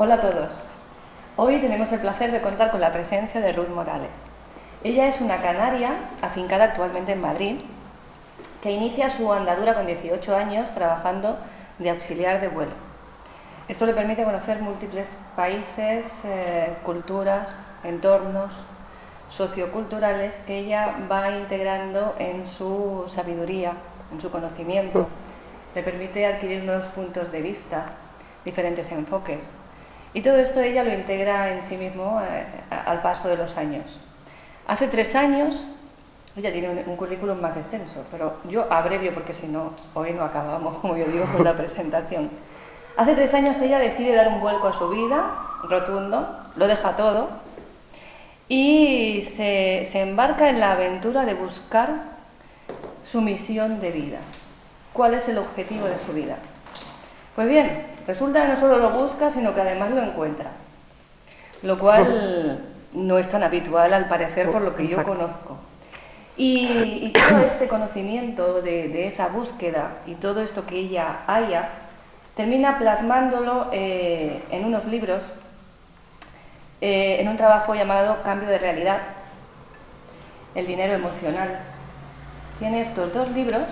Hola a todos. Hoy tenemos el placer de contar con la presencia de Ruth Morales. Ella es una canaria afincada actualmente en Madrid, que inicia su andadura con 18 años trabajando de auxiliar de vuelo. Esto le permite conocer múltiples países, culturas, entornos socioculturales que ella va integrando en su sabiduría, en su conocimiento. Le permite adquirir nuevos puntos de vista, diferentes enfoques. Y todo esto ella lo integra en sí mismo al paso de los años. Hace 3 años, ella tiene un currículum más extenso, pero yo abrevio porque si no, hoy no acabamos, como yo digo, con la presentación. Hace 3 años ella decide dar un vuelco a su vida, rotundo, lo deja todo y se embarca en la aventura de buscar su misión de vida. ¿Cuál es el objetivo de su vida? Pues bien, resulta que no solo lo busca, sino que además lo encuentra, lo cual no es tan habitual al parecer por lo que yo conozco. Y todo este conocimiento de esa búsqueda y todo esto que ella haya, termina plasmándolo en unos libros, en un trabajo llamado Cambio de realidad, el dinero emocional. Tiene estos 2 libros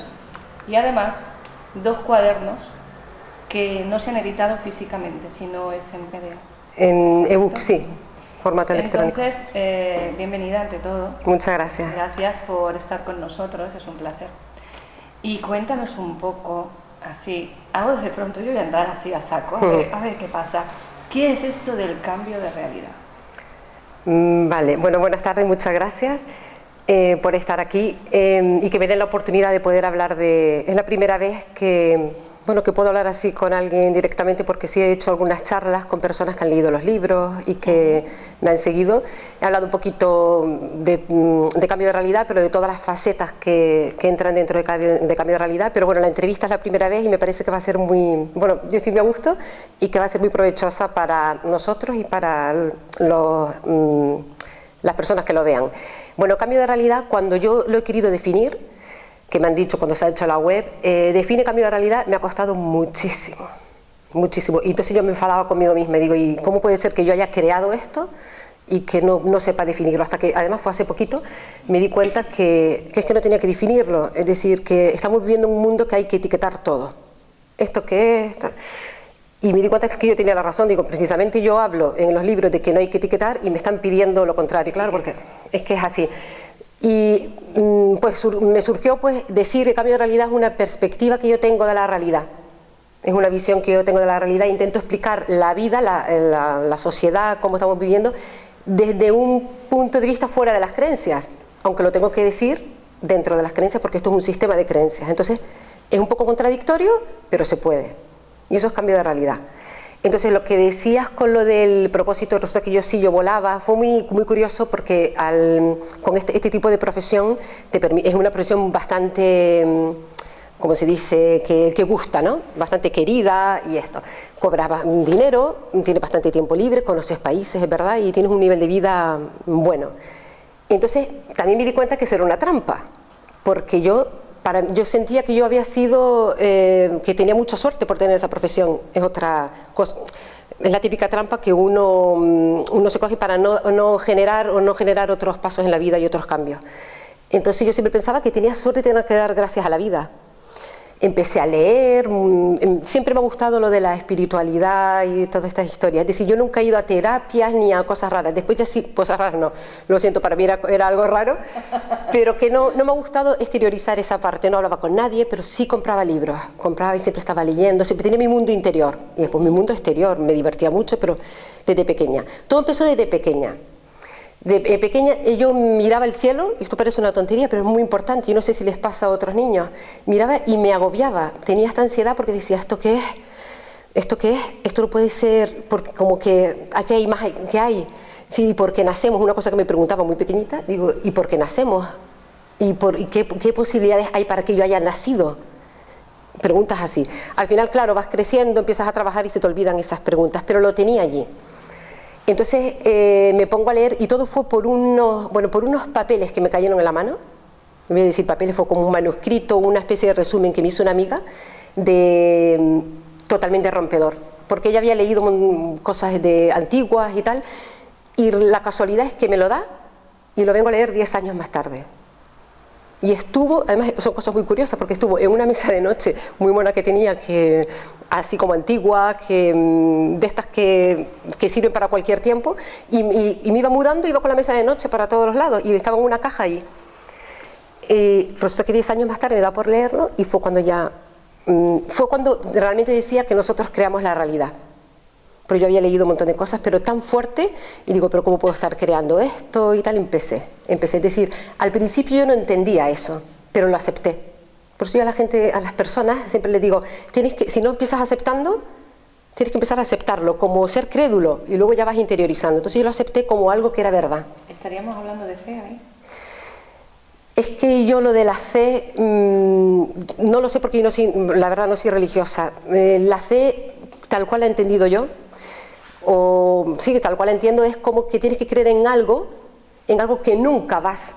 y además 2 cuadernos que no se han editado físicamente, sino es en PDF. En ebook, sí, formato electrónico. Entonces, bienvenida ante todo. Muchas gracias. Gracias por estar con nosotros, es un placer. Y cuéntanos un poco, así, hago de pronto, yo voy a entrar así a saco, a ver qué pasa. ¿Qué es esto del cambio de realidad? Vale, bueno, buenas tardes, muchas gracias por estar aquí y que me den la oportunidad de poder hablar de... Es la primera vez que puedo hablar así con alguien directamente, porque sí he hecho algunas charlas con personas que han leído los libros y que me han seguido. He hablado un poquito de cambio de realidad, pero de todas las facetas que entran dentro de cambio de realidad. Pero bueno, la entrevista es la primera vez y me parece que va a ser muy... Bueno, yo estoy muy a gusto y que va a ser muy provechosa para nosotros y para las personas que lo vean. Bueno, cambio de realidad, cuando yo lo he querido definir, que me han dicho cuando se ha hecho la web, define cambio de realidad, me ha costado muchísimo, muchísimo. Y entonces yo me enfadaba conmigo misma, digo, ¿y cómo puede ser que yo haya creado esto y que no sepa definirlo? Hasta que, además fue hace poquito, me di cuenta que es que no tenía que definirlo, es decir, que estamos viviendo en un mundo que hay que etiquetar todo. ¿Esto qué es? Y me di cuenta que yo tenía la razón, digo, precisamente yo hablo en los libros de que no hay que etiquetar y me están pidiendo lo contrario, claro, porque es que es así. Y pues me surgió pues decir que cambio de realidad es una perspectiva que yo tengo de la realidad, es una visión que yo tengo de la realidad. Intento explicar la vida, la sociedad, cómo estamos viviendo desde un punto de vista fuera de las creencias, aunque lo tengo que decir dentro de las creencias porque esto es un sistema de creencias. Entonces es un poco contradictorio, pero se puede, y eso es cambio de realidad. Entonces lo que decías con lo del propósito, resulta que yo volaba, fue muy curioso porque con este tipo de profesión es una profesión bastante, como se dice, que gusta, ¿no? Bastante querida y esto. Cobras dinero, tienes bastante tiempo libre, conoces países, es verdad, y tienes un nivel de vida bueno. Entonces también me di cuenta que eso era una trampa, porque yo sentía que yo había sido, que tenía mucha suerte por tener esa profesión. Es otra cosa, es la típica trampa que uno se coge para no generar otros pasos en la vida y otros cambios. Entonces yo siempre pensaba que tenía suerte de tener que dar gracias a la vida. Empecé a leer, siempre me ha gustado lo de la espiritualidad y todas estas historias. Es decir, yo nunca he ido a terapias ni a cosas raras. Después ya sí, cosas raras no, lo siento, para mí era algo raro, pero que no me ha gustado exteriorizar esa parte. No hablaba con nadie, pero sí compraba libros, compraba y siempre estaba leyendo, siempre tenía mi mundo interior. Y después mi mundo exterior, me divertía mucho, pero desde pequeña. Todo empezó desde pequeña. De pequeña yo miraba el cielo, y esto parece una tontería, pero es muy importante, yo no sé si les pasa a otros niños, miraba y me agobiaba, tenía esta ansiedad porque decía, ¿esto qué es? ¿Esto qué es? Esto no puede ser, porque como que aquí hay más, ¿qué hay? Sí, porque nacemos, una cosa que me preguntaba muy pequeñita, digo, ¿y por qué nacemos? ¿Y qué posibilidades hay para que yo haya nacido? Preguntas así. Al final, claro, vas creciendo, empiezas a trabajar y se te olvidan esas preguntas, pero lo tenía allí. Entonces me pongo a leer y todo fue por unos papeles que me cayeron en la mano. No voy a decir papeles, fue como un manuscrito, una especie de resumen que me hizo una amiga, totalmente rompedor. porque ella había leído cosas antiguas y tal, y la casualidad es que me lo da y lo vengo a leer 10 años más tarde. Y estuvo, además son cosas muy curiosas, porque estuvo en una mesa de noche muy buena que tenía, que así como antigua, de estas que sirven para cualquier tiempo, y me iba mudando, iba con la mesa de noche para todos los lados, y estaba en una caja ahí. Resulta que 10 años más tarde me da por leerlo, y fue cuando realmente decía que nosotros creamos la realidad. Pero yo había leído un montón de cosas, pero tan fuerte, y digo, pero ¿cómo puedo estar creando esto? Y tal, empecé. Es decir, al principio yo no entendía eso, pero lo acepté. Por eso yo a las personas, siempre les digo, si no empiezas aceptando, tienes que empezar a aceptarlo, como ser crédulo, y luego ya vas interiorizando. Entonces yo lo acepté como algo que era verdad. ¿Estaríamos hablando de fe ahí? Es que yo lo de la fe, no lo sé porque yo la verdad no soy religiosa. La fe, tal cual la he entendido yo, o sí, tal cual entiendo, es como que tienes que creer en algo que nunca vas,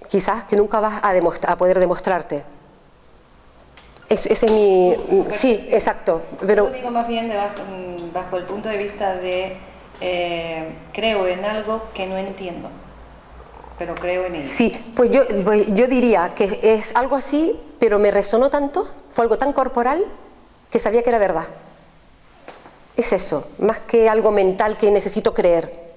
quizás que nunca vas a poder demostrarte. Ese es mi... Sí, exacto. Pero yo lo digo más bien bajo el punto de vista de creo en algo que no entiendo, pero creo en ello. Sí, pues yo diría que es algo así, pero me resonó tanto, fue algo tan corporal, que sabía que era verdad. Es eso, más que algo mental que necesito creer.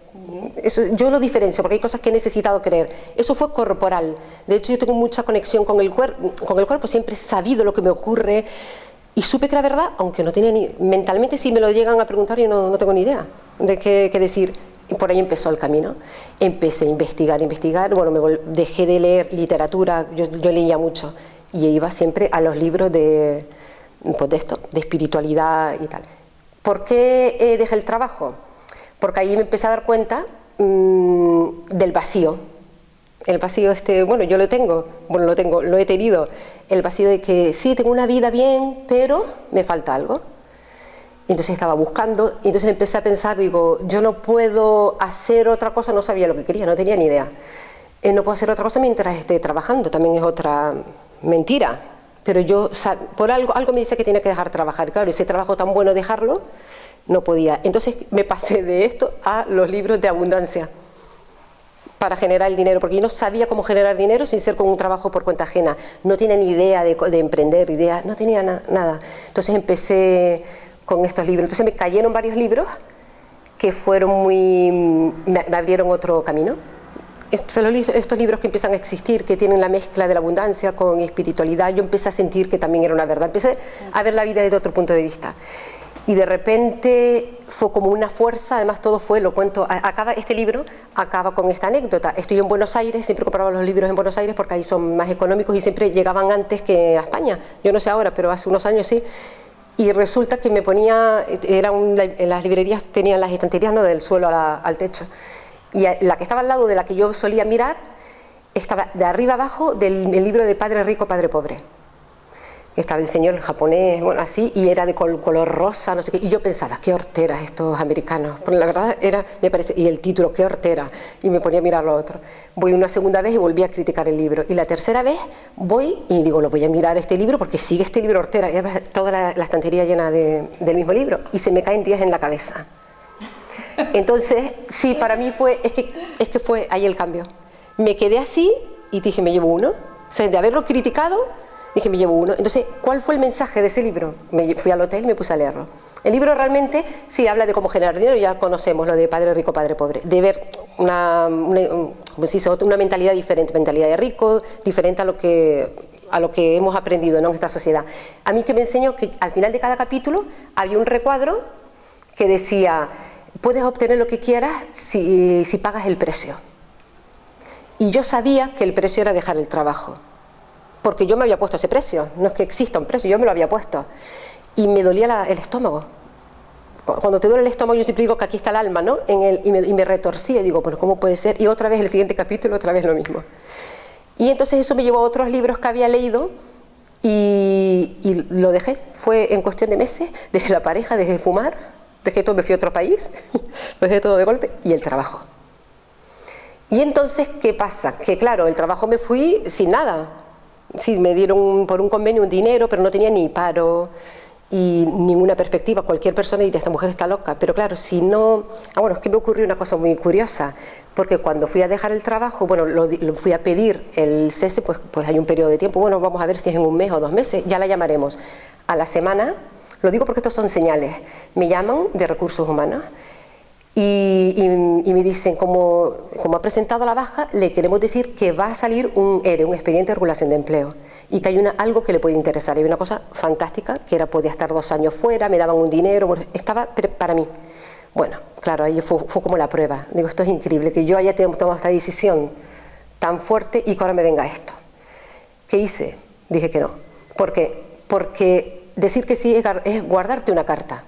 Eso, yo lo diferencio, porque hay cosas que he necesitado creer. Eso fue corporal. De hecho, yo tengo mucha conexión con el cuerpo, siempre he sabido lo que me ocurre y supe que era verdad, aunque no tenía ni... Mentalmente, si me lo llegan a preguntar, yo no tengo ni idea de qué decir. Y por ahí empezó el camino. Empecé a investigar. Bueno, dejé de leer literatura, yo leía mucho y iba siempre a los libros de espiritualidad y tal. ¿Por qué dejé el trabajo? Porque ahí me empecé a dar cuenta del vacío. El vacío bueno, yo lo he tenido. El vacío de que sí, tengo una vida bien, pero me falta algo. Entonces estaba buscando, y entonces empecé a pensar, digo, yo no puedo hacer otra cosa, no sabía lo que quería, no tenía ni idea. No puedo hacer otra cosa mientras esté trabajando, también es otra mentira. Pero yo, por algo me dice que tenía que dejar trabajar. Claro, ese trabajo tan bueno, dejarlo, no podía. Entonces me pasé de esto a los libros de abundancia para generar el dinero, porque yo no sabía cómo generar dinero sin ser con un trabajo por cuenta ajena. No tenía ni idea de emprender, no tenía nada. Entonces empecé con estos libros. Entonces me cayeron varios libros que fueron me abrieron otro camino. Estos libros que empiezan a existir, que tienen la mezcla de la abundancia con espiritualidad, yo empecé a sentir que también era una verdad. Empecé a ver la vida desde otro punto de vista. Y de repente fue como una fuerza, además todo lo cuento, este libro acaba con esta anécdota. Estoy en Buenos Aires, siempre compraba los libros en Buenos Aires porque ahí son más económicos y siempre llegaban antes que a España. Yo no sé ahora, pero hace unos años sí. Y resulta que me ponía, en las librerías tenían las estanterías, ¿no?, del suelo al techo. Y la que estaba al lado de la que yo solía mirar, estaba de arriba abajo del libro de Padre Rico, Padre Pobre. Estaba el señor japonés, bueno, así, y era de color rosa, no sé qué. Y yo pensaba, qué horteras estos americanos. Pero la verdad me parece, y el título, qué hortera. Y me ponía a mirar lo otro. Voy una segunda vez y volví a criticar el libro. Y la tercera vez voy y digo, lo voy a mirar este libro porque sigue este libro hortera. Y toda la estantería llena del mismo libro. Y se me caen 10 en la cabeza. Entonces, sí, para mí es que fue ahí el cambio. Me quedé así y dije, me llevo uno. O sea, de haberlo criticado, dije, me llevo uno. Entonces, ¿cuál fue el mensaje de ese libro? Me fui al hotel y me puse a leerlo. El libro realmente sí habla de cómo generar dinero, ya conocemos lo de Padre Rico, Padre Pobre. De ver una mentalidad diferente, mentalidad de rico, diferente a lo que hemos aprendido, ¿no?, en esta sociedad. A mí que me enseñó que al final de cada capítulo había un recuadro que decía, puedes obtener lo que quieras si pagas el precio. Y yo sabía que el precio era dejar el trabajo, porque yo me había puesto ese precio, no es que exista un precio, yo me lo había puesto. Y me dolía el estómago. Cuando te duele el estómago, yo siempre digo que aquí está el alma, ¿no? Y me retorcía y digo, bueno, ¿cómo puede ser? Y otra vez el siguiente capítulo, otra vez lo mismo. Y entonces eso me llevó a otros libros que había leído y lo dejé. Fue en cuestión de meses, dejé la pareja, dejé de fumar, dejé todo, me fui a otro país, lo dejé todo de golpe, y el trabajo. Y entonces, ¿qué pasa? Que claro, el trabajo me fui sin nada. Sí, me dieron por un convenio un dinero, pero no tenía ni paro. y ninguna perspectiva. Cualquier persona diría, esta mujer está loca, pero claro, si no... bueno, es que me ocurrió una cosa muy curiosa, porque cuando fui a dejar el trabajo, bueno, lo fui a pedir el cese, pues hay un periodo de tiempo, bueno, vamos a ver si es en un mes o 2 meses, ya la llamaremos. A la semana, lo digo porque estos son señales, me llaman de Recursos Humanos y me dicen, como ha presentado la baja, le queremos decir que va a salir un ERE, un expediente de regulación de empleo, y que hay algo que le puede interesar. Hay una cosa fantástica, que era, podía estar 2 años fuera, me daban un dinero, bueno, estaba para mí. Bueno, claro, ahí fue como la prueba. Digo, esto es increíble, que yo haya tomado esta decisión tan fuerte y que ahora me venga esto. ¿Qué hice? Dije que no. ¿Por qué? Porque decir que sí es guardarte una carta.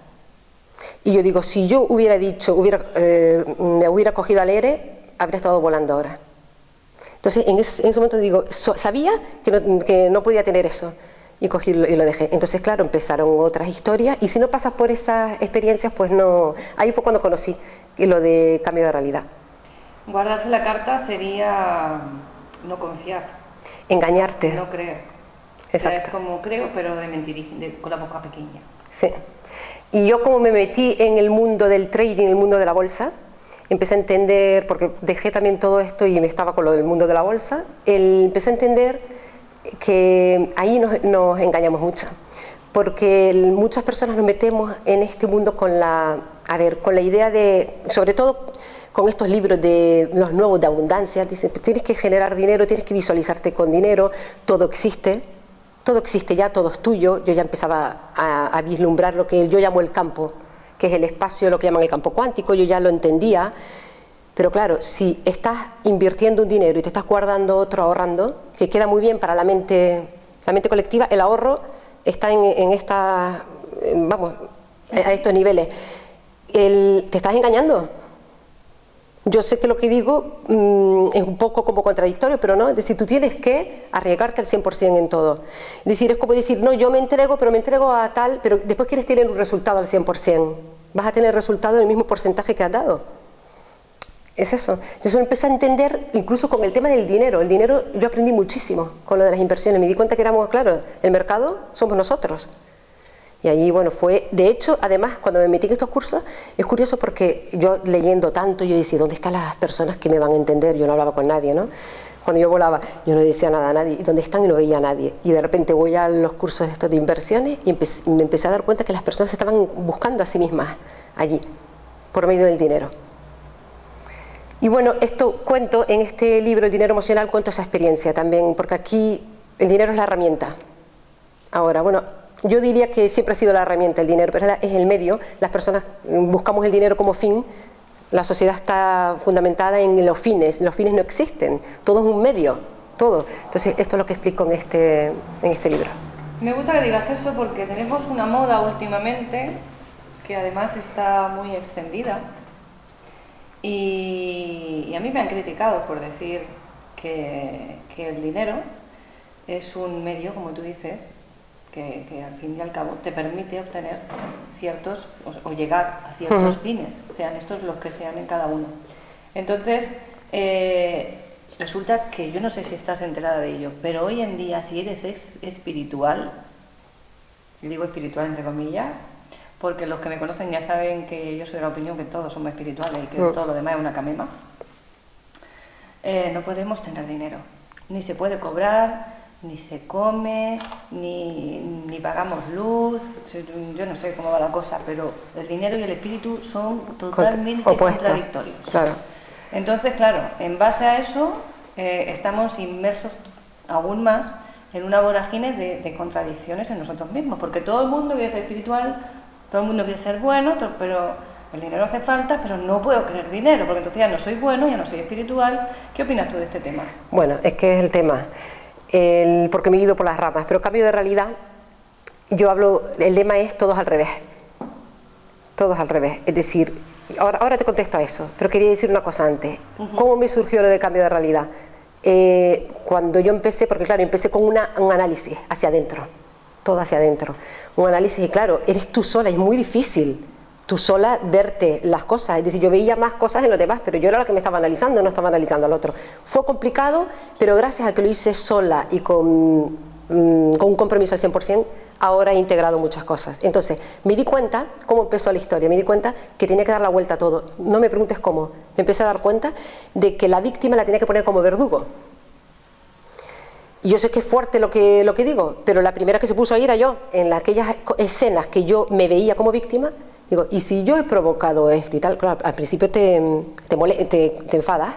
Y yo digo, si yo hubiera dicho, me hubiera cogido al ERE, habría estado volando ahora. Entonces, en ese momento digo, sabía que no podía tener eso, y cogí y lo dejé. Entonces, claro, empezaron otras historias, y si no pasas por esas experiencias, pues no... Ahí fue cuando conocí lo de cambio de realidad. Guardarse la carta sería no confiar. Engañarte. No creer. Exacto. O sea, es como creo, pero de mentir, con la boca pequeña. Sí. Y yo, como me metí en el mundo del trading, en el mundo de la bolsa, empecé a entender, porque dejé también todo esto y me estaba con lo del mundo de la bolsa, empecé a entender que ahí nos engañamos mucho, porque muchas personas nos metemos en este mundo con la idea de, sobre todo con estos libros de los nuevos de abundancia, dicen, tienes que generar dinero, tienes que visualizarte con dinero, todo existe ya, todo es tuyo. Yo ya empezaba a vislumbrar lo que yo llamo el campo, que es el espacio, lo que llaman el campo cuántico, yo ya lo entendía, pero claro, si estás invirtiendo un dinero y te estás guardando otro, ahorrando, que queda muy bien para la mente colectiva, el ahorro está a estos niveles, te estás engañando. Yo sé que lo que digo es un poco como contradictorio, pero no, es decir, tú tienes que arriesgarte al 100% en todo. Es decir, es como decir, no, yo me entrego, pero me entrego a tal, pero después quieres tener un resultado al 100%. Vas a tener resultado en el mismo porcentaje que has dado. Es eso. Entonces empecé a entender, incluso con el tema del dinero. El dinero, yo aprendí muchísimo con lo de las inversiones. Me di cuenta que éramos, claro, el mercado somos nosotros. Y allí, bueno, fue, de hecho, además, cuando me metí en estos cursos, es curioso porque yo leyendo tanto, yo decía, ¿dónde están las personas que me van a entender? Yo no hablaba con nadie, ¿no? Cuando yo volaba, yo no decía nada a nadie, ¿y dónde están? Y no veía a nadie. Y de repente voy a los cursos estos de inversiones y me empecé a dar cuenta que las personas se estaban buscando a sí mismas allí, por medio del dinero. Y bueno, esto cuento en este libro, El dinero emocional, cuento esa experiencia también, porque aquí el dinero es la herramienta. Ahora, bueno, yo diría que siempre ha sido la herramienta el dinero, pero es el medio. Las personas buscamos el dinero como fin. La sociedad está fundamentada en los fines no existen, todo es un medio, todo. Entonces esto es lo que explico en este libro. Me gusta que digas eso porque tenemos una moda últimamente que además está muy extendida y a mí me han criticado por decir que el dinero es un medio, como tú dices, que al fin y al cabo te permite obtener ciertos o llegar a ciertos fines, sean estos los que sean en cada uno. Entonces, resulta que yo no sé si estás enterada de ello, pero hoy en día si eres espiritual, y digo espiritual entre comillas, porque los que me conocen ya saben que yo soy de la opinión que todos somos espirituales y que todo lo demás es una camema, no podemos tener dinero, ni se puede cobrar, ni se come, ni pagamos luz, yo no sé cómo va la cosa, pero el dinero y el espíritu son totalmente contradictorios. Claro. Entonces, claro, en base a eso estamos inmersos aún más en una vorágine de contradicciones en nosotros mismos, porque todo el mundo quiere ser espiritual, todo el mundo quiere ser bueno, pero el dinero hace falta, pero no puedo querer dinero, porque entonces ya no soy bueno, ya no soy espiritual. ¿Qué opinas tú de este tema? Bueno, es que es el tema. Porque me he ido por las ramas, pero cambio de realidad, yo hablo, el lema es todos al revés, es decir, ahora te contesto a eso, pero quería decir una cosa antes. ¿Cómo me surgió lo de cambio de realidad? Cuando yo empecé, porque claro, empecé con un análisis hacia adentro, todo hacia adentro, un análisis, y claro, eres tú sola, es muy difícil tú sola verte las cosas, es decir, yo veía más cosas en los demás, pero yo era la que me estaba analizando, no estaba analizando al otro. Fue complicado, pero gracias a que lo hice sola y con un compromiso al 100%, ahora he integrado muchas cosas. Entonces, me di cuenta cómo empezó la historia, me di cuenta que tenía que dar la vuelta a todo. No me preguntes cómo. Me empecé a dar cuenta de que la víctima la tenía que poner como verdugo. Y yo sé que es fuerte lo que digo, pero la primera que se puso ahí era yo. En aquellas escenas que yo me veía como víctima, digo, ¿y si yo he provocado esto y tal? Claro, al principio te enfadas,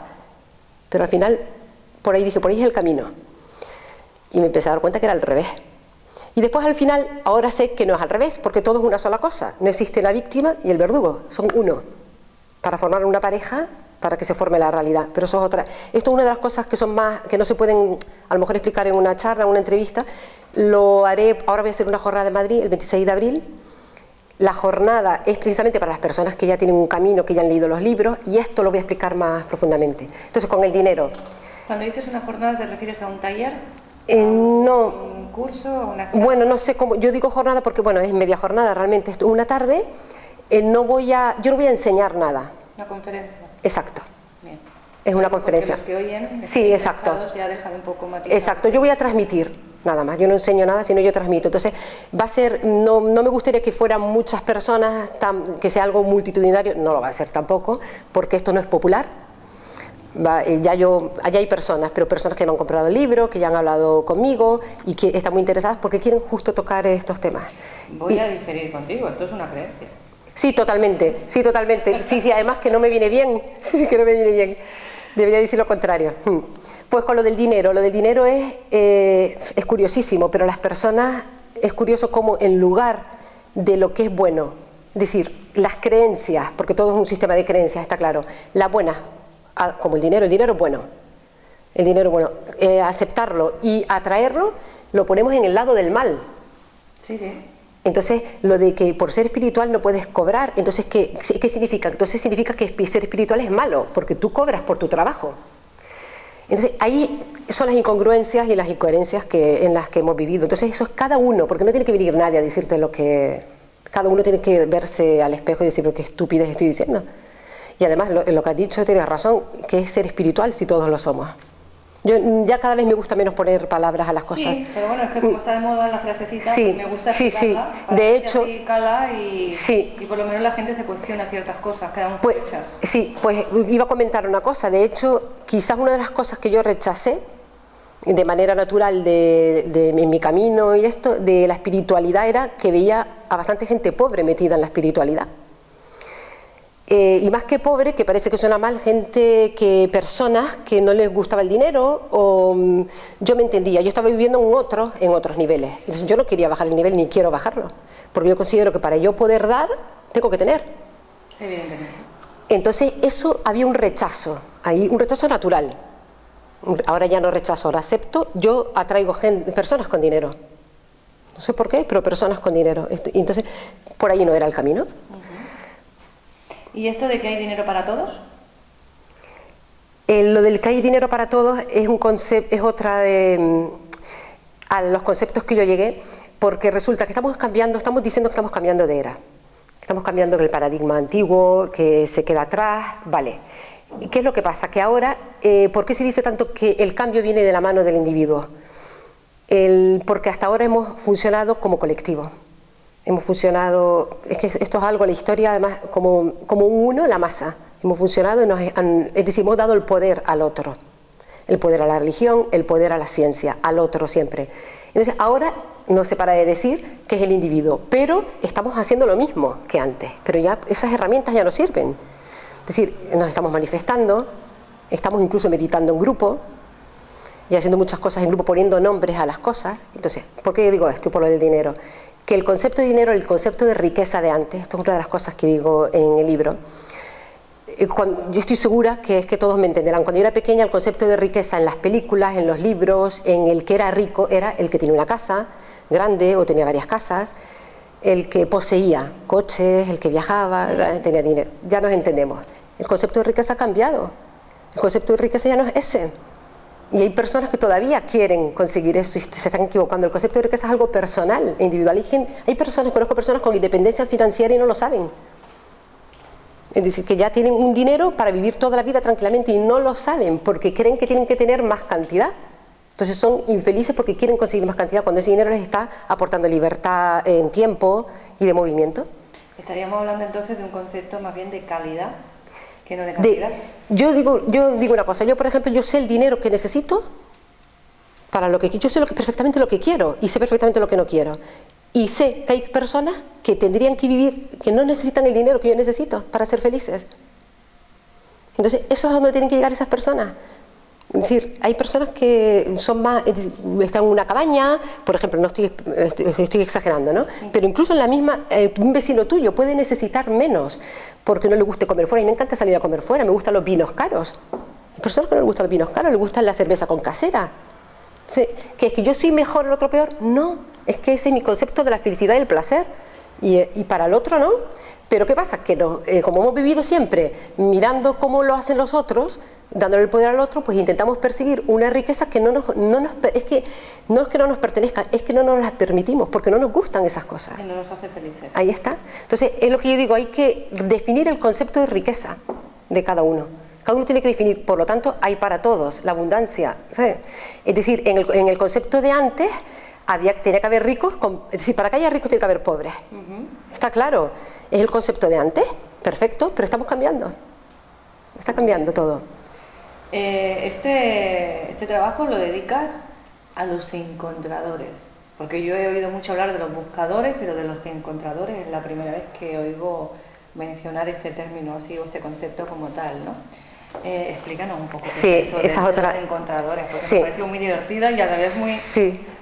pero al final, por ahí dije, por ahí es el camino. Y me empecé a dar cuenta que era al revés. Y después al final, ahora sé que no es al revés, porque todo es una sola cosa. No existe la víctima y el verdugo, son uno. Para formar una pareja, para que se forme la realidad. Pero eso es otra. Esto es una de las cosas que son más, que no se pueden a lo mejor explicar en una charla, en una entrevista. Lo haré, ahora voy a hacer una jornada en Madrid, el 26 de abril. La jornada es precisamente para las personas que ya tienen un camino, que ya han leído los libros, y esto lo voy a explicar más profundamente. Entonces, con el dinero. Cuando dices una jornada, ¿te refieres a un taller? No. ¿Un curso? ¿Una charla? Bueno, no sé cómo. Yo digo jornada porque, bueno, es media jornada realmente. Esto, una tarde, yo no voy a enseñar nada. ¿Una conferencia? Exacto. Bien. Es una conferencia. Los que oyen, sí, exacto. Ya dejan un poco matizado. Exacto, yo voy a transmitir, nada más. Yo no enseño nada, sino yo transmito. Entonces, va a ser, no me gustaría que fueran muchas personas, que sea algo multitudinario, no lo va a ser tampoco, porque esto no es popular. Allá hay personas, pero personas que me han comprado el libro, que ya han hablado conmigo y que están muy interesadas porque quieren justo tocar estos temas. Voy a diferir contigo, esto es una creencia. Sí, totalmente, sí, totalmente. Sí, además que no me viene bien, sí, que no me viene bien. Debería decir lo contrario. Pues con lo del dinero es curiosísimo, pero las personas, es curioso cómo en lugar de lo que es bueno, es decir, las creencias, porque todo es un sistema de creencias, está claro, las buenas, como el dinero es bueno, aceptarlo y atraerlo, lo ponemos en el lado del mal. Sí, sí. Entonces, lo de que por ser espiritual no puedes cobrar, entonces, ¿qué significa? Entonces significa que ser espiritual es malo, porque tú cobras por tu trabajo. Entonces, ahí son las incongruencias y las incoherencias en las que hemos vivido. Entonces, eso es cada uno, porque no tiene que venir nadie a decirte lo que... Cada uno tiene que verse al espejo y decir, pero qué estupidez estoy diciendo. Y además, lo que has dicho, tienes razón, que es ser espiritual si todos lo somos. Yo ya cada vez me gusta menos poner palabras a las cosas. Sí, pero bueno, es que como está de moda la frasecita, sí, pues me gusta explicarla. Sí. De hecho, así cala y por lo menos la gente se cuestiona ciertas cosas, quedan hechas. Sí, pues iba a comentar una cosa. De hecho, quizás una de las cosas que yo rechacé de manera natural en mi camino y esto, de la espiritualidad, era que veía a bastante gente pobre metida en la espiritualidad. Y más que pobre, que parece que suena mal, personas que no les gustaba el dinero, yo me entendía, yo estaba viviendo en otros niveles. Entonces, yo no quería bajar el nivel ni quiero bajarlo, porque yo considero que para yo poder dar, tengo que tener. Evidentemente. Entonces, eso había un rechazo, ahí un rechazo natural. Ahora ya no rechazo, ahora acepto, yo atraigo personas con dinero. No sé por qué, pero personas con dinero. Entonces, por ahí no era el camino. ¿Y esto de que hay dinero para todos? Lo del que hay dinero para todos es un concepto, es otra de a los conceptos que yo llegué, porque resulta que estamos diciendo que estamos cambiando de era. Estamos cambiando del paradigma antiguo, que se queda atrás, vale. ¿Qué es lo que pasa? Que ahora, ¿por qué se dice tanto que el cambio viene de la mano del individuo? Porque hasta ahora hemos funcionado como colectivo. Hemos funcionado, es que esto es algo, la historia además, como un uno, la masa. Hemos funcionado, es decir, hemos dado el poder al otro. El poder a la religión, el poder a la ciencia, al otro siempre. Entonces, ahora no se para de decir que es el individuo, pero estamos haciendo lo mismo que antes. Pero ya esas herramientas ya no sirven. Es decir, nos estamos manifestando, estamos incluso meditando en grupo y haciendo muchas cosas en grupo, poniendo nombres a las cosas. Entonces, ¿por qué digo esto? Por lo del dinero. Que el concepto de dinero, el concepto de riqueza de antes, esto es una de las cosas que digo en el libro, yo estoy segura que es que todos me entenderán. Cuando yo era pequeña, el concepto de riqueza en las películas, en los libros, en el que era rico, era el que tenía una casa grande o tenía varias casas, el que poseía coches, el que viajaba, tenía dinero. Ya nos entendemos. El concepto de riqueza ha cambiado. El concepto de riqueza ya no es ese. Y hay personas que todavía quieren conseguir eso y se están equivocando. El concepto de riqueza es algo personal, individual. Conozco personas con independencia financiera y no lo saben. Es decir, que ya tienen un dinero para vivir toda la vida tranquilamente y no lo saben porque creen que tienen que tener más cantidad. Entonces son infelices porque quieren conseguir más cantidad cuando ese dinero les está aportando libertad en tiempo y de movimiento. Estaríamos hablando entonces de un concepto más bien de calidad que no de cantidad. Yo digo una cosa, yo por ejemplo, yo sé el dinero que necesito para lo que yo sé perfectamente lo que quiero y sé perfectamente lo que no quiero. Y sé que hay personas que tendrían que vivir, que no necesitan el dinero que yo necesito para ser felices. Entonces, eso es a donde tienen que llegar esas personas. Es decir, hay personas que son más, están en una cabaña, por ejemplo, no estoy exagerando, ¿no? Pero incluso en la misma, un vecino tuyo puede necesitar menos porque no le guste comer fuera. Y me encanta salir a comer fuera, me gustan los vinos caros. Hay personas que no les gustan los vinos caros, les gusta la cerveza con casera. ¿Que es que yo soy mejor, el otro peor? No, es que ese es mi concepto de la felicidad y el placer. Y para el otro no. Pero ¿qué pasa? Que como hemos vivido siempre mirando cómo lo hacen los otros, dándole el poder al otro, pues intentamos perseguir una riqueza que no es que no nos pertenezca, es que no nos las permitimos, porque no nos gustan esas cosas. Que no nos hace felices. Ahí está. Entonces, es lo que yo digo, hay que definir el concepto de riqueza de cada uno. Cada uno tiene que definir, por lo tanto, hay para todos, la abundancia, ¿sabes? Es decir, en el concepto de antes, tenía que haber ricos, es decir, para que haya ricos tiene que haber pobres. Está claro, es el concepto de antes, perfecto, pero estamos cambiando. Está cambiando todo. Este trabajo lo dedicas a los encontradores, porque yo he oído mucho hablar de los buscadores, pero de los encontradores es la primera vez que oigo mencionar este término así o este concepto como tal, ¿no? Explícanos un poco sí, esa es otra... los encontradores, porque sí. me pareció muy divertida y a la vez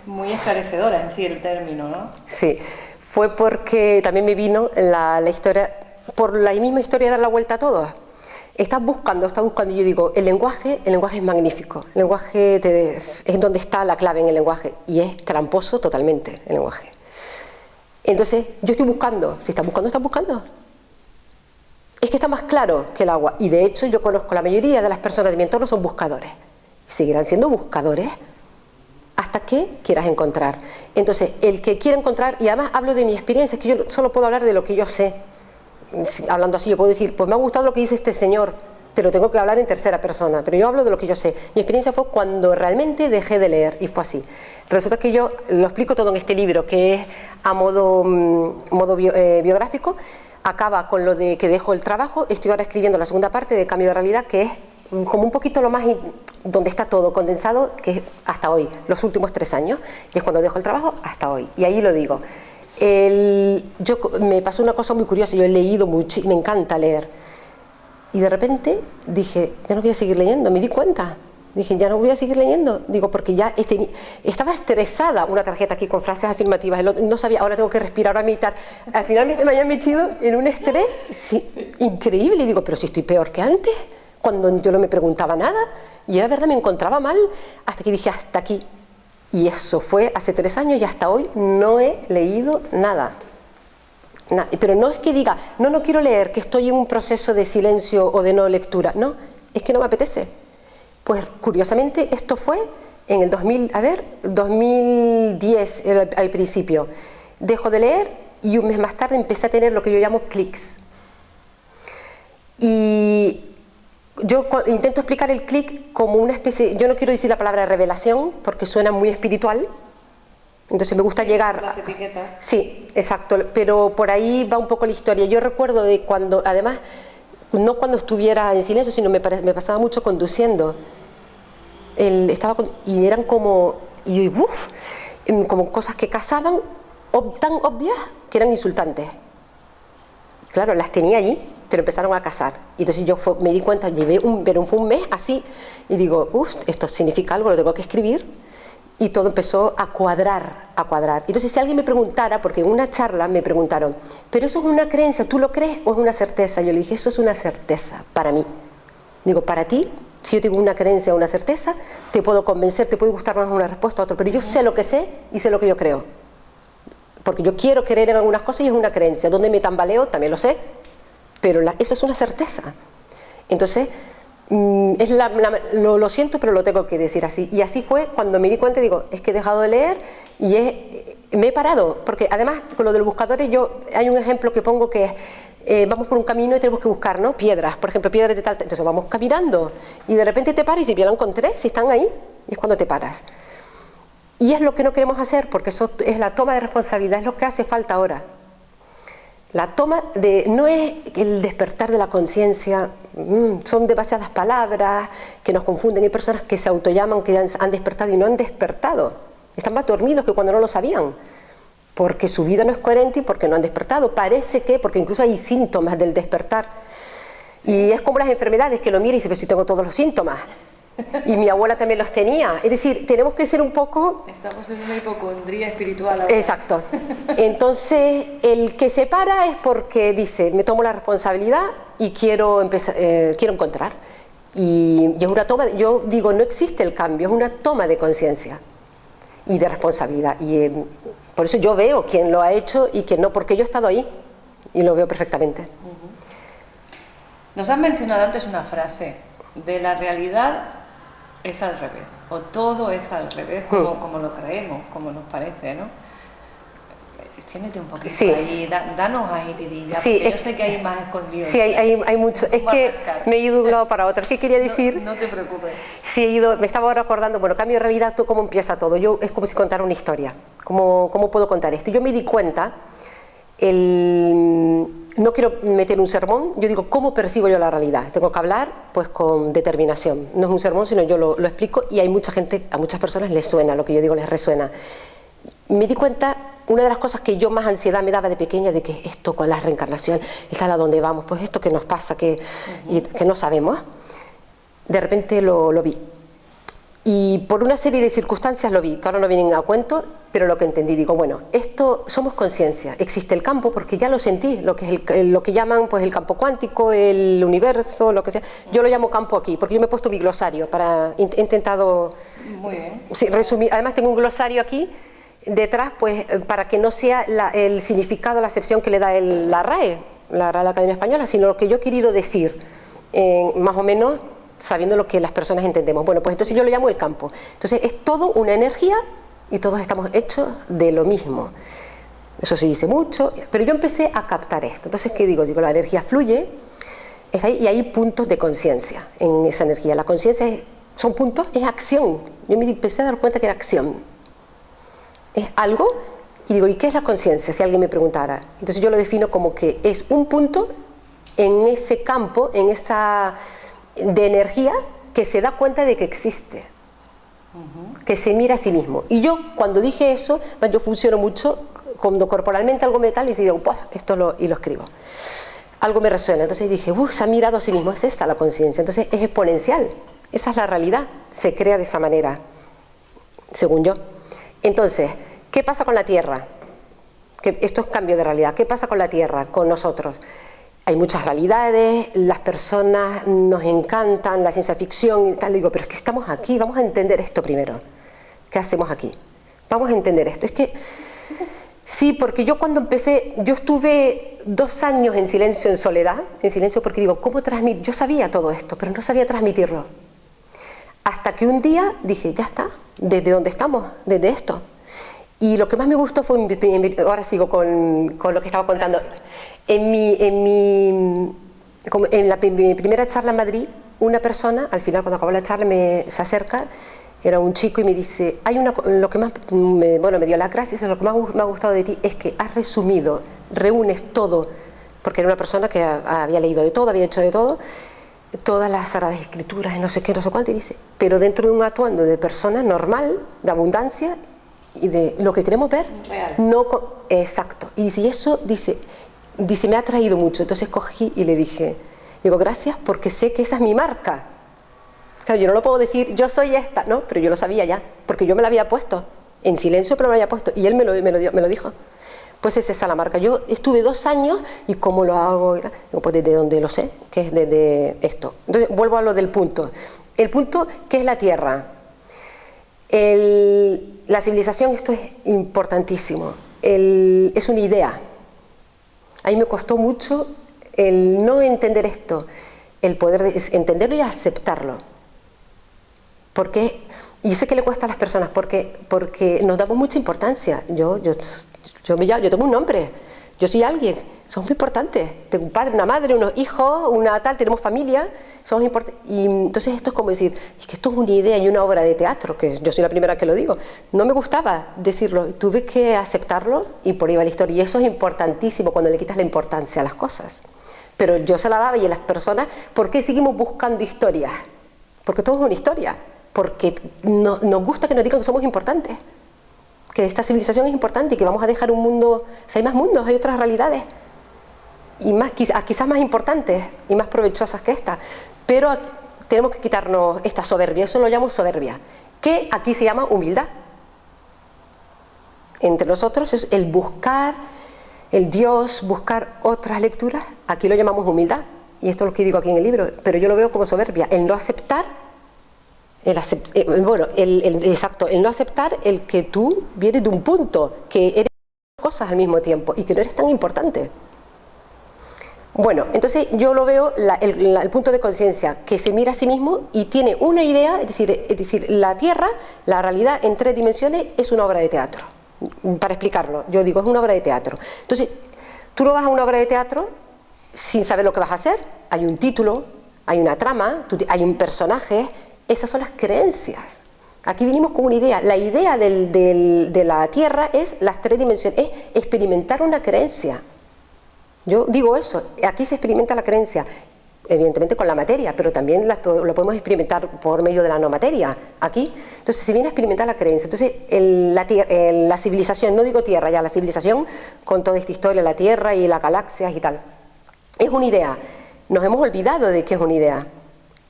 muy esclarecedora en sí el término, ¿no? Sí, fue porque también me vino la historia, por la misma historia de dar la vuelta a todo. Estás buscando, y yo digo, el lenguaje es magnífico, el lenguaje es donde está la clave en el lenguaje, y es tramposo totalmente el lenguaje. Entonces, yo estoy buscando, si estás buscando, estás buscando. Es que está más claro que el agua, y de hecho yo conozco la mayoría de las personas de mi entorno son buscadores, y seguirán siendo buscadores hasta que quieras encontrar. Entonces, el que quiera encontrar, y además hablo de mi experiencia, es que yo solo puedo hablar de lo que yo sé. Hablando así, yo puedo decir, pues me ha gustado lo que dice este señor, pero tengo que hablar en tercera persona, pero yo hablo de lo que yo sé. Mi experiencia fue cuando realmente dejé de leer, y fue así. Resulta que yo lo explico todo en este libro, que es a modo biográfico. Acaba con lo de que dejo el trabajo. Estoy ahora escribiendo la segunda parte de Cambio de Realidad, que es como un poquito lo más donde está todo condensado, que es hasta hoy, los últimos 3 años, y es cuando dejo el trabajo hasta hoy, y ahí lo digo. Me pasó una cosa muy curiosa, yo he leído mucho, me encanta leer, y de repente dije, ya no voy a seguir leyendo, me di cuenta, dije, ya no voy a seguir leyendo, digo, porque ya estaba estresada, una tarjeta aquí con frases afirmativas, no sabía, ahora tengo que respirar, ahora meditar, al final me había metido en un estrés increíble, y digo, pero si estoy peor que antes, cuando yo no me preguntaba nada, y era verdad, me encontraba mal, hasta que dije, hasta aquí. Y eso fue hace 3 años y hasta hoy no he leído nada. Pero no es que diga, no quiero leer, que estoy en un proceso de silencio o de no lectura. No, es que no me apetece. Pues curiosamente esto fue en el 2010 al principio. Dejo de leer y un mes más tarde empecé a tener lo que yo llamo clics. Y yo intento explicar el clic como una especie, yo no quiero decir la palabra revelación porque suena muy espiritual, entonces me gusta llegar... Las etiquetas. Sí, exacto, pero por ahí va un poco la historia. Yo recuerdo de cuando, además, no cuando estuviera en silencio, sino me pasaba mucho conduciendo. Y eran como cosas que casaban tan obvias que eran insultantes. Claro, las tenía allí, pero empezaron a casar. Y entonces yo me di cuenta, pero fue un mes así, y digo, esto significa algo, lo tengo que escribir, y todo empezó a cuadrar. Y entonces si alguien me preguntara, porque en una charla me preguntaron, ¿pero eso es una creencia, tú lo crees o es una certeza? Yo le dije, eso es una certeza para mí. Digo, para ti, si yo tengo una creencia o una certeza, te puedo convencer, te puede gustar más una respuesta a otra, pero yo sé lo que sé y sé lo que yo creo. Porque yo quiero creer en algunas cosas y es una creencia. Donde me tambaleo también lo sé, pero eso es una certeza. Entonces, lo siento, pero lo tengo que decir así. Y así fue cuando me di cuenta, digo, es que he dejado de leer y me he parado. Porque además, con lo de los buscadores, hay un ejemplo que pongo que es, vamos por un camino y tenemos que buscar, ¿no? Piedras, por ejemplo, piedras de tal... Entonces vamos caminando y de repente te paras y si ya lo encontré, si están ahí. y es cuando te paras. Y es lo que no queremos hacer, porque eso es la toma de responsabilidad, es lo que hace falta ahora. La toma de, no es el despertar de la conciencia, son demasiadas palabras que nos confunden. Hay personas que se autollaman que han despertado y no han despertado. Están más dormidos que cuando no lo sabían, porque su vida no es coherente y porque no han despertado. Parece que, porque incluso hay síntomas del despertar. Y es como las enfermedades, que lo mira y dice, pero si tengo todos los síntomas. Y mi abuela también los tenía. Es decir, tenemos que ser un poco... Estamos en una hipocondría espiritual ahora. Exacto. Entonces, el que se para es porque dice, me tomo la responsabilidad y quiero encontrar. Y es una toma, yo digo, no existe el cambio, es una toma de conciencia y de responsabilidad. Y por eso yo veo quién lo ha hecho y quién no, porque yo he estado ahí y lo veo perfectamente. Nos has mencionado antes una frase, de la realidad es al revés, o todo es al revés, como lo creemos, como nos parece, ¿no? Extiéndete un poquito ahí, danos ahí vidilla, porque yo sé que hay más escondido. Sí, hay mucho. Es que me he ido de un lado para otro. Es que quería decir... No te preocupes. Sí, me estaba ahora acordando, bueno, cambio de realidad, ¿tú cómo empieza todo? Es como si contara una historia. ¿Cómo puedo contar esto? Yo me di cuenta, no quiero meter un sermón, yo digo, ¿cómo percibo yo la realidad? Tengo que hablar, pues, con determinación. No es un sermón, sino yo lo explico, y hay mucha gente, a muchas personas les suena, lo que yo digo les resuena. Me di cuenta, una de las cosas que yo más ansiedad me daba de pequeña, de que esto con la reencarnación, esta es a donde vamos, pues esto que nos pasa, que no sabemos, de repente lo vi. Y por una serie de circunstancias lo vi, que ahora no vienen a cuento, pero lo que entendí, digo, bueno, esto somos conciencia, existe el campo, porque ya lo sentí, lo que es lo que llaman pues el campo cuántico, el universo, lo que sea. Yo lo llamo campo aquí, porque yo me he puesto mi glosario, he intentado resumir. Además tengo un glosario aquí, detrás, pues para que no sea el significado, la acepción que le da la RAE, la Real Academia Española, sino lo que yo he querido decir, más o menos sabiendo lo que las personas entendemos. Bueno, pues entonces yo lo llamo el campo. Entonces es todo una energía y todos estamos hechos de lo mismo. Eso se dice mucho, pero yo empecé a captar esto. Entonces, ¿qué digo? Digo, la energía fluye, está ahí, y hay puntos de conciencia en esa energía. La conciencia son puntos, es acción. Yo me empecé a dar cuenta que era acción. Es algo, y digo, ¿y qué es la conciencia? Si alguien me preguntara. Entonces yo lo defino como que es un punto en ese campo, en esa de energía, que se da cuenta de que existe, que se mira a sí mismo. Y yo cuando dije eso, yo funciono mucho cuando corporalmente algo me tal y digo, pues y lo escribo. Algo me resuena, entonces dije, se ha mirado a sí mismo, es esa la conciencia. Entonces es exponencial, esa es la realidad, se crea de esa manera, según yo. Entonces, ¿qué pasa con la Tierra? Que esto es cambio de realidad. ¿Qué pasa con la Tierra, con nosotros? Hay muchas realidades, las personas nos encantan, la ciencia ficción y tal. Digo, pero es que estamos aquí, vamos a entender esto primero. ¿Qué hacemos aquí? Vamos a entender esto. Es que, sí, porque yo cuando empecé, yo estuve 2 años en silencio, en soledad, en silencio, porque digo, ¿cómo transmitir? Yo sabía todo esto, pero no sabía transmitirlo. Hasta que un día dije, ya está, desde donde estamos, desde esto. Y lo que más me gustó fue, ahora sigo con lo que estaba contando, en mi primera charla en Madrid, una persona, al final cuando acabó la charla se acerca, era un chico y me dice, lo que más me dio las gracias, lo que más me ha gustado de ti es que has resumido, reúnes todo, porque era una persona que había leído de todo, había hecho de todo, todas las Sagradas Escrituras y no sé qué, no sé cuánto, y dice, pero dentro de un atuendo de persona normal, de abundancia y de lo que queremos ver. Real. Exacto. Y si eso, dice, me ha traído mucho. Entonces cogí y le dije, gracias porque sé que esa es mi marca. Claro, yo no lo puedo decir, yo soy esta, ¿no? Pero yo lo sabía ya, porque yo me la había puesto, en silencio, pero me la había puesto, y él me lo dijo. Pues es esa la marca. Yo estuve 2 años, ¿y cómo lo hago? Pues desde donde lo sé, que es desde esto. Entonces vuelvo a lo del punto. El punto, ¿qué es la Tierra? La civilización, esto es importantísimo, es una idea. A mí me costó mucho el no entender esto, el poder entenderlo y aceptarlo. Y sé que le cuesta a las personas, porque nos damos mucha importancia. Yo tengo un nombre, yo soy alguien, somos muy importantes. Tengo un padre, una madre, unos hijos, una tal, tenemos familia, somos importantes. Y entonces esto es como decir, es que esto es una idea y una obra de teatro, que yo soy la primera que lo digo. No me gustaba decirlo, tuve que aceptarlo y por ahí va la historia. Y eso es importantísimo cuando le quitas la importancia a las cosas. Pero yo se la daba y a las personas, ¿por qué seguimos buscando historias? Porque todo es una historia. Porque nos gusta que nos digan que somos importantes. Que esta civilización es importante y que vamos a dejar un mundo, o sea, hay más mundos, hay otras realidades. Y más, quizás más importantes y más provechosas que esta, pero tenemos que quitarnos esta soberbia, eso lo llamo soberbia, que aquí se llama humildad. Entre nosotros es el buscar el Dios, buscar otras lecturas, aquí lo llamamos humildad, y esto es lo que digo aquí en el libro, pero yo lo veo como soberbia, el no aceptar, el no aceptar el que tú vienes de un punto, que eres cosas al mismo tiempo y que no eres tan importante. Bueno, entonces yo lo veo el punto de conciencia, que se mira a sí mismo y tiene una idea, es decir, la Tierra, la realidad en 3 dimensiones es una obra de teatro. Para explicarlo, yo digo, es una obra de teatro. Entonces, tú no vas a una obra de teatro sin saber lo que vas a hacer. Hay un título, hay una trama, hay un personaje, esas son las creencias. Aquí vinimos con una idea. La idea de la Tierra es las 3 dimensiones, es experimentar una creencia. Yo digo eso, aquí se experimenta la creencia, evidentemente con la materia, pero también lo podemos experimentar por medio de la no materia, aquí. Entonces se viene a experimentar la creencia. Entonces la civilización, no digo Tierra ya, la civilización con toda esta historia, la Tierra y las galaxias y tal, es una idea. Nos hemos olvidado de que es una idea,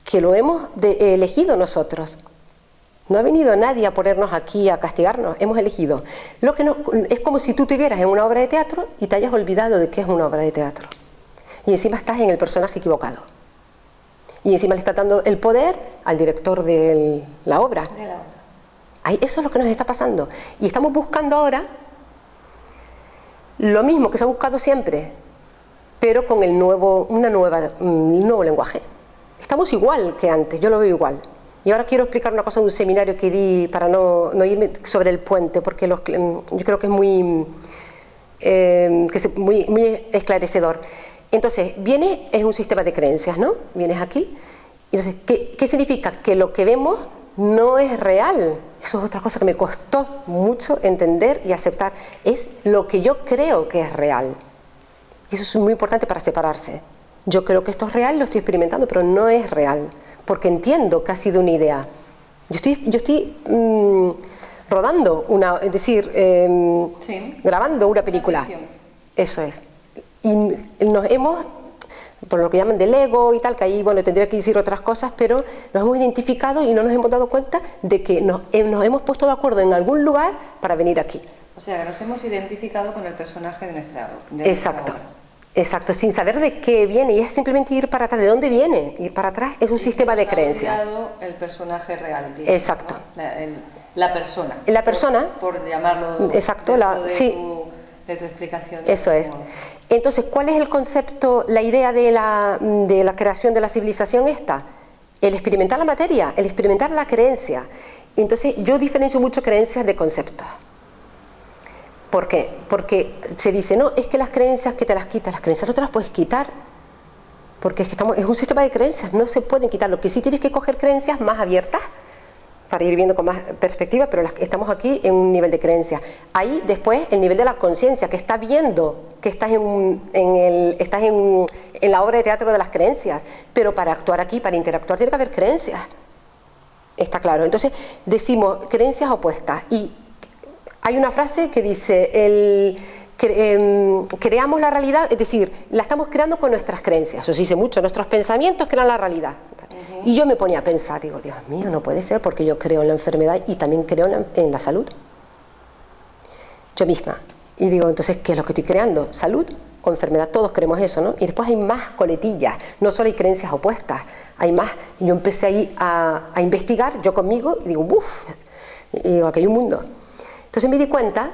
que lo hemos elegido nosotros. No ha venido nadie a ponernos aquí a castigarnos, hemos elegido. Es como si tú estuvieras en una obra de teatro y te hayas olvidado de que es una obra de teatro. Y encima estás en el personaje equivocado. Y encima le estás dando el poder al director de la obra. Eso es lo que nos está pasando. Y estamos buscando ahora lo mismo que se ha buscado siempre, pero con un nuevo lenguaje. Estamos igual que antes, yo lo veo igual. Y ahora quiero explicar una cosa de un seminario que di para no irme sobre el puente, porque yo creo que es muy esclarecedor. Entonces, es un sistema de creencias, ¿no? Vienes aquí. Entonces, ¿qué significa? Que lo que vemos no es real. Eso es otra cosa que me costó mucho entender y aceptar. Es lo que yo creo que es real. Y eso es muy importante para separarse. Yo creo que esto es real, lo estoy experimentando, pero no es real. Porque entiendo que ha sido una idea. Yo estoy rodando grabando una película. Eso es. Y nos hemos, por lo que llaman del ego y tal, que ahí tendría que decir otras cosas, pero nos hemos identificado y no nos hemos dado cuenta de que nos hemos puesto de acuerdo en algún lugar para venir aquí. O sea, que nos hemos identificado con el personaje de nuestra obra. Exacto. Exacto, sin saber de qué viene, y es simplemente ir para atrás. ¿De dónde viene? Ir para atrás es un sistema de creencias. El personaje real, digamos, exacto. ¿no? La persona. La persona. Por llamarlo. Exacto, de tu explicación. Eso es. Entonces, ¿cuál es el concepto, la idea de la creación de la civilización esta? El experimentar la materia, el experimentar la creencia. Entonces, yo diferencio mucho creencias de conceptos. ¿Por qué? Porque se dice, no, es que las creencias que te las quitas, las creencias no te las puedes quitar, porque es un sistema de creencias, no se pueden quitar. Lo que sí tienes que coger creencias más abiertas, para ir viendo con más perspectiva, pero estamos aquí en un nivel de creencia. Ahí después el nivel de la conciencia, que está viendo que estás en la obra de teatro de las creencias, pero para actuar aquí, para interactuar, tiene que haber creencias. Está claro. Entonces decimos creencias opuestas, y hay una frase que dice, creamos la realidad, es decir, la estamos creando con nuestras creencias. Eso se dice mucho, nuestros pensamientos crean la realidad. Y yo me ponía a pensar, digo, Dios mío, no puede ser, porque yo creo en la enfermedad y también creo en la salud. Yo misma. Y digo, entonces, ¿qué es lo que estoy creando? ¿Salud o enfermedad? Todos creemos eso, ¿no? Y después hay más coletillas, no solo hay creencias opuestas, hay más. Y yo empecé ahí a investigar, yo conmigo, y digo, uff, y digo, aquí hay un mundo. Entonces me di cuenta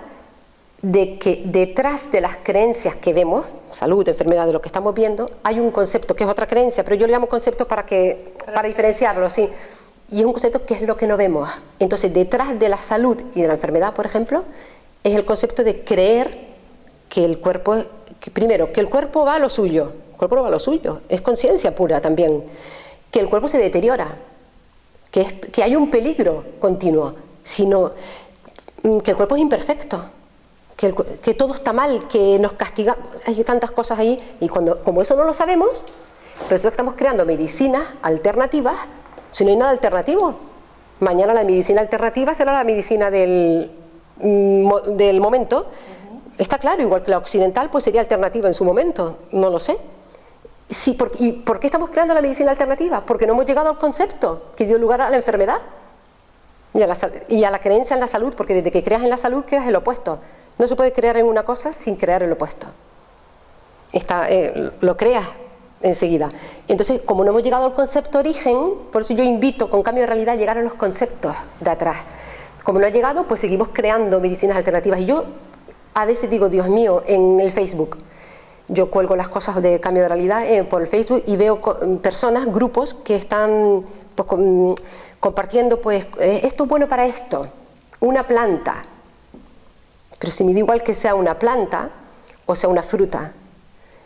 de que detrás de las creencias que vemos, salud, enfermedad, de lo que estamos viendo, hay un concepto que es otra creencia, pero yo le llamo concepto para diferenciarlo, sí. Y es un concepto que es lo que no vemos. Entonces, detrás de la salud y de la enfermedad, por ejemplo, es el concepto de creer que el cuerpo, primero, que el cuerpo va a lo suyo, el cuerpo no va a lo suyo, es conciencia pura también, que el cuerpo se deteriora, que hay un peligro continuo, sino que el cuerpo es imperfecto, que todo está mal, que nos castiga, hay tantas cosas ahí, y como eso no lo sabemos, por eso estamos creando medicinas alternativas, si no hay nada alternativo. Mañana la medicina alternativa será la medicina del momento. Está claro, igual que la occidental pues sería alternativa en su momento, no lo sé. Sí, ¿y por qué estamos creando la medicina alternativa? Porque no hemos llegado al concepto que dio lugar a la enfermedad y a la creencia en la salud, porque desde que creas en la salud creas el opuesto. No se puede crear en una cosa sin crear el opuesto. Lo creas enseguida. Entonces, como no hemos llegado al concepto origen, por eso yo invito con cambio de realidad a llegar a los conceptos de atrás. Como no ha llegado, pues seguimos creando medicinas alternativas. Y yo a veces digo, Dios mío, en el Facebook, yo cuelgo las cosas de cambio de realidad por el Facebook y veo personas, grupos que están pues, compartiendo, pues, esto es bueno para esto, una planta. Pero si me da igual que sea una planta o sea una fruta.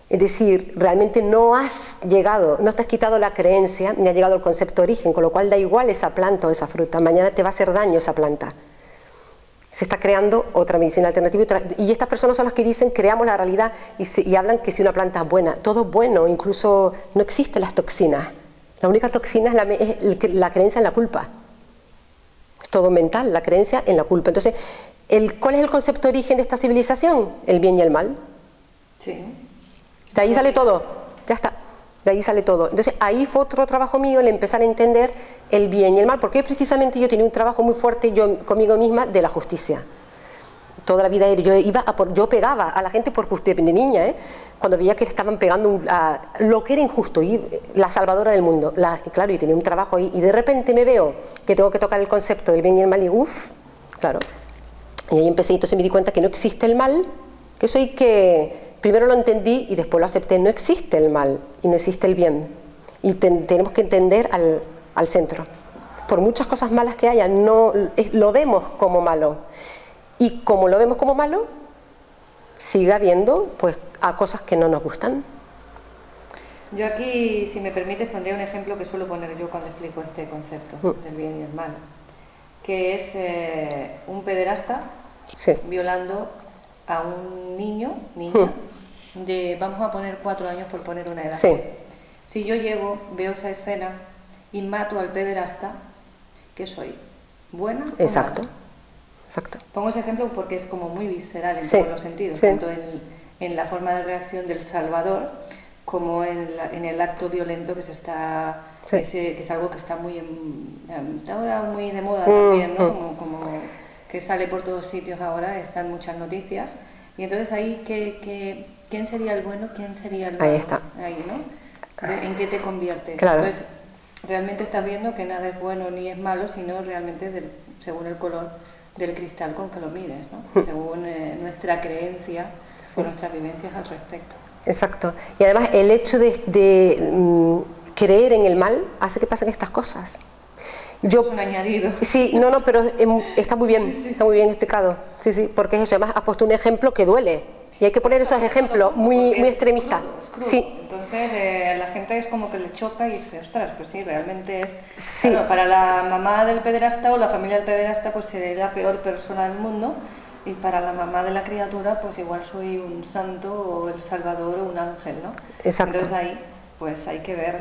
Es decir, realmente no has llegado, no te has quitado la creencia ni has llegado al concepto origen, con lo cual da igual esa planta o esa fruta, mañana te va a hacer daño esa planta. Se está creando otra medicina alternativa y estas personas son las que dicen creamos la realidad y hablan que si una planta es buena, todo es bueno, incluso no existen las toxinas. La única toxina es la creencia en la culpa. Es todo mental, la creencia en la culpa. Entonces, ¿cuál es el concepto origen de esta civilización? El bien y el mal. Sí. De ahí sale todo, ya está, de ahí sale todo. Entonces ahí fue otro trabajo mío, el empezar a entender el bien y el mal, porque precisamente yo tenía un trabajo muy fuerte yo conmigo misma de la justicia. Toda la vida yo pegaba a la gente por justicia, de niña, cuando veía que le estaban pegando lo que era injusto, y la salvadora del mundo. Claro, y tenía un trabajo ahí, y de repente me veo que tengo que tocar el concepto del bien y el mal, y claro. Y ahí empecé, entonces me di cuenta que no existe el mal, que eso hay que... Primero lo entendí y después lo acepté. No existe el mal y no existe el bien. Y tenemos que entender al centro. Por muchas cosas malas que haya, lo vemos como malo. Y como lo vemos como malo, sigue habiendo pues, cosas que no nos gustan. Yo aquí, si me permites, pondría un ejemplo que suelo poner yo cuando explico este concepto del bien y el mal. Que es un pederasta violando a un niña, vamos a poner 4 años por poner una edad. Sí. Si yo veo esa escena y mato al pederasta, ¿qué soy? ¿Buena o Exacto. mala? Exacto. Pongo ese ejemplo porque es como muy visceral en todos los sentidos, tanto en la forma de reacción del salvador como en el acto violento que se está... que es algo que está ahora muy de moda también, ¿no? Como que sale por todos sitios ahora, están muchas noticias, y entonces ahí ¿quién sería el bueno? ¿Quién sería el malo? Ahí está. Ahí, ¿no? ¿En qué te conviertes? Claro. Entonces, realmente estás viendo que nada es bueno ni es malo, sino realmente según el color del cristal con que lo mires, ¿no? Según nuestra creencia o nuestras vivencias al respecto. Exacto. Y además el hecho de creer en el mal hace que pasen estas cosas. Es un añadido. Sí, pero está muy bien, está muy bien explicado. Sí, sí, porque es eso. Además has puesto un ejemplo que duele y hay que poner esos ejemplos muy extremistas. Es crudo. Sí. Entonces la gente es como que le choca y dice, ostras, pues sí, realmente es... Sí. Claro, para la mamá del pederasta o la familia del pederasta pues seré la peor persona del mundo, y para la mamá de la criatura pues igual soy un santo o el salvador o un ángel, ¿no? Exacto. Entonces ahí pues hay que ver,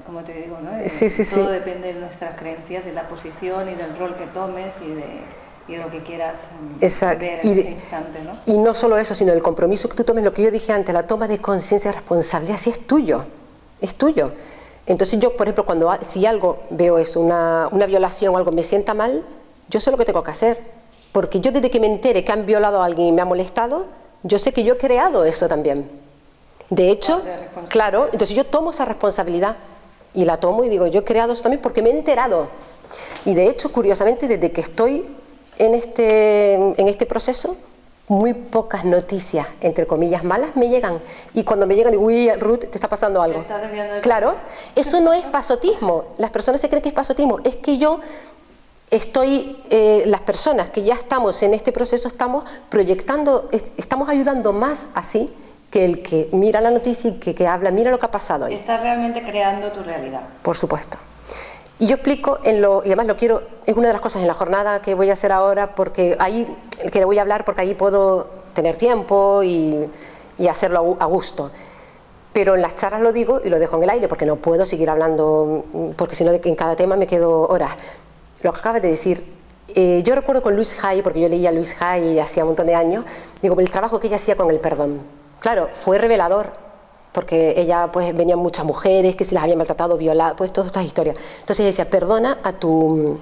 como te digo, ¿no? Sí. Todo depende de nuestras creencias, de la posición y del rol que tomes y de lo que quieras ver en ese instante, ¿no? Y no solo eso, sino el compromiso que tú tomes, lo que yo dije antes, la toma de conciencia y responsabilidad, si es tuyo, es tuyo. Entonces yo, por ejemplo, si algo veo eso, una violación o algo me sienta mal, yo sé lo que tengo que hacer, porque yo desde que me entere que han violado a alguien y me ha molestado, yo sé que yo he creado eso también. De hecho, claro, entonces yo tomo esa responsabilidad y la tomo y digo, yo he creado eso también porque me he enterado. Y de hecho, curiosamente, desde que estoy en este proceso, muy pocas noticias, entre comillas, malas me llegan. Y cuando me llegan, digo, uy, Ruth, te está pasando algo. ¿Te estás desviando del... Claro, eso no es pasotismo. Las personas se creen que es pasotismo. Es que yo las personas que ya estamos en este proceso estamos proyectando, estamos ayudando más así que el que mira la noticia y que habla, mira lo que ha pasado hoy. Estás realmente creando tu realidad. Por supuesto. Y yo explico, y además lo quiero, es una de las cosas en la jornada que voy a hacer ahora, porque ahí, que le voy a hablar porque ahí puedo tener tiempo y hacerlo a gusto. Pero en las charlas lo digo y lo dejo en el aire, porque no puedo seguir hablando, porque si no en cada tema me quedo horas. Lo que acabas de decir, yo recuerdo con Louise Hay, porque yo leía a Louise Hay hacía un montón de años, digo, el trabajo que ella hacía con el perdón. Claro, fue revelador, porque ella, pues, venían muchas mujeres que se las habían maltratado, violado, pues todas estas historias. Entonces decía, perdona a tu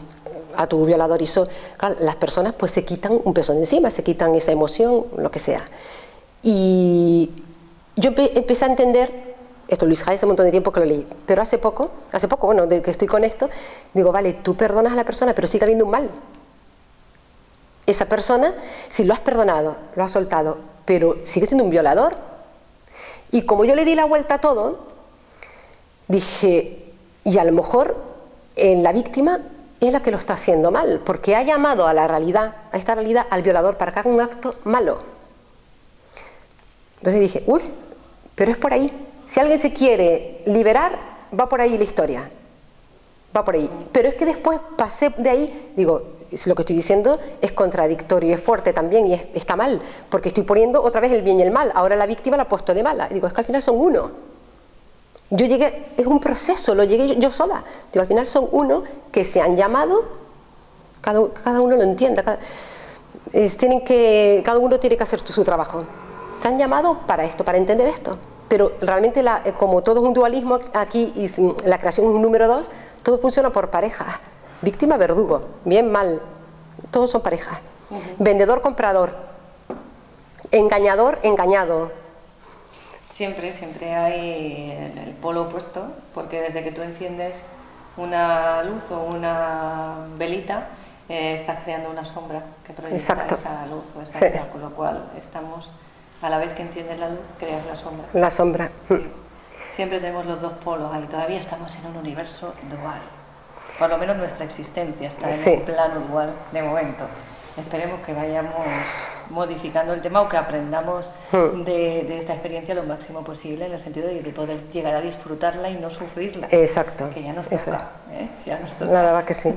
violador, y claro, las personas pues se quitan un peso de encima, se quitan esa emoción, lo que sea. Y yo empecé a entender, esto Louise Hay hace un montón de tiempo que lo leí, pero hace poco, bueno, de que estoy con esto, digo, vale, tú perdonas a la persona, pero sigue habiendo un mal. Esa persona, si lo has perdonado, lo has soltado, pero sigue siendo un violador. Y como yo le di la vuelta a todo, dije, y a lo mejor la víctima es la que lo está haciendo mal, porque ha llamado a la realidad, a esta realidad, al violador para que haga un acto malo. Entonces dije, uy, pero es por ahí. Si alguien se quiere liberar, va por ahí la historia. Va por ahí. Pero es que después pasé de ahí, digo, lo que estoy diciendo es contradictorio y es fuerte también y está mal, porque estoy poniendo otra vez el bien y el mal. Ahora la víctima la he puesto de mala. Digo, es que al final son uno. Yo llegué, es un proceso, lo llegué yo sola. Digo, al final son uno que se han llamado, cada uno lo entienda, cada uno tiene que hacer su trabajo. Se han llamado para esto, para entender esto. Pero realmente, como todo es un dualismo aquí y la creación es un número 2, todo funciona por parejas. Víctima, verdugo, bien, mal, todos son parejas. Vendedor, comprador, engañador, engañado. Siempre hay el polo opuesto, porque desde que tú enciendes una luz o una velita, estás creando una sombra que proyecta esa luz o esa idea, con lo cual estamos, a la vez que enciendes la luz, creas la sombra. La sombra. Sí. Siempre tenemos los dos polos ahí, todavía estamos en un universo dual. Por lo menos nuestra existencia está en un plano dual de momento. Esperemos que vayamos modificando el tema o que aprendamos de esta experiencia lo máximo posible, en el sentido de poder llegar a disfrutarla y no sufrirla. Exacto. Que ya nos toca. Eso. Ya nos toca. La verdad que sí.